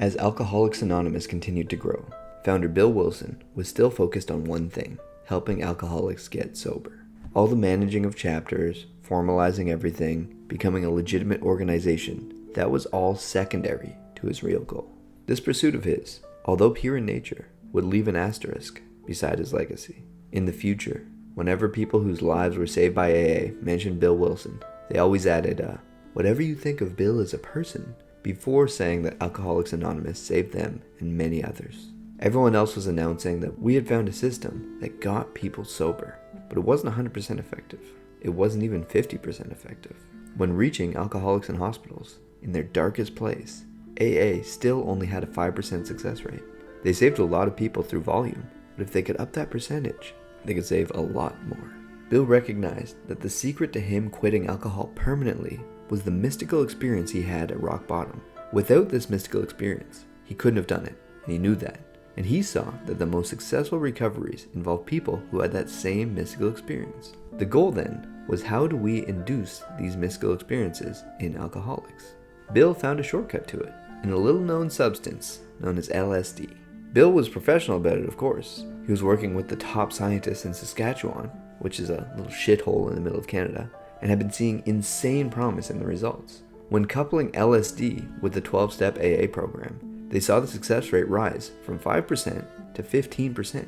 As Alcoholics Anonymous continued to grow, founder Bill Wilson was still focused on one thing: helping alcoholics get sober. All the managing of chapters, formalizing everything, becoming a legitimate organization, that was all secondary to his real goal. This pursuit of his, although pure in nature, would leave an asterisk beside his legacy. In the future, whenever people whose lives were saved by AA mentioned Bill Wilson, they always added, whatever you think of Bill as a person, before saying that Alcoholics Anonymous saved them and many others. Everyone else was announcing that we had found a system that got people sober, but it wasn't 100% effective. It wasn't even 50% effective. When reaching alcoholics in hospitals, in their darkest place, AA still only had a 5% success rate. They saved a lot of people through volume, but if they could up that percentage, they could save a lot more. Bill recognized that the secret to him quitting alcohol permanently was the mystical experience he had at rock bottom. Without this mystical experience, he couldn't have done it, and he knew that. And he saw that the most successful recoveries involved people who had that same mystical experience. The goal then was, how do we induce these mystical experiences in alcoholics? Bill found a shortcut to it in a little known substance known as LSD. Bill was professional about it, of course. He was working with the top scientists in Saskatchewan, which is a little shithole in the middle of Canada, and had been seeing insane promise in the results. When coupling LSD with the 12-step AA program, they saw the success rate rise from 5% to 15%.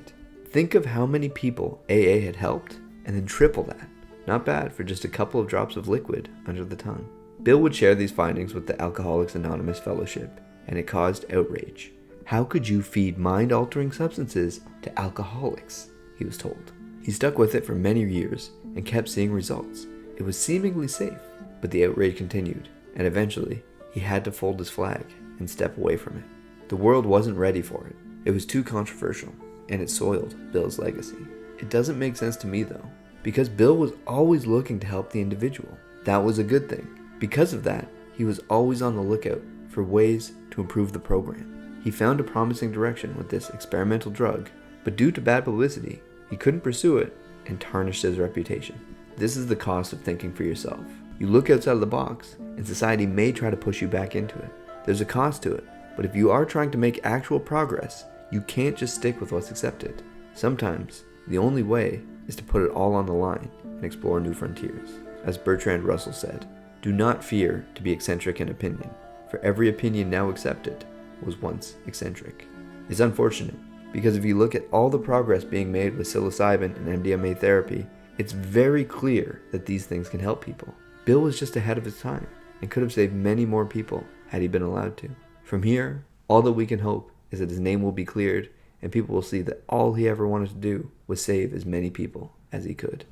Think of how many people AA had helped, and then triple that. Not bad for just a couple of drops of liquid under the tongue. Bill would share these findings with the Alcoholics Anonymous Fellowship, and it caused outrage. How could you feed mind-altering substances to alcoholics? He was told. He stuck with it for many years and kept seeing results. It was seemingly safe, but the outrage continued, and eventually, he had to fold his flag and step away from it. The world wasn't ready for it. It was too controversial, and it soiled Bill's legacy. It doesn't make sense to me though, because Bill was always looking to help the individual. That was a good thing. Because of that, he was always on the lookout for ways to improve the program. He found a promising direction with this experimental drug, but due to bad publicity, he couldn't pursue it and tarnished his reputation. This is the cost of thinking for yourself. You look outside of the box, and society may try to push you back into it. There's a cost to it, but if you are trying to make actual progress, you can't just stick with what's accepted. Sometimes, the only way is to put it all on the line and explore new frontiers. As Bertrand Russell said, do not fear to be eccentric in opinion, for every opinion now accepted was once eccentric. It's unfortunate, because if you look at all the progress being made with psilocybin and MDMA therapy, it's very clear that these things can help people. Bill was just ahead of his time and could have saved many more people had he been allowed to. From here, all that we can hope is that his name will be cleared and people will see that all he ever wanted to do was save as many people as he could.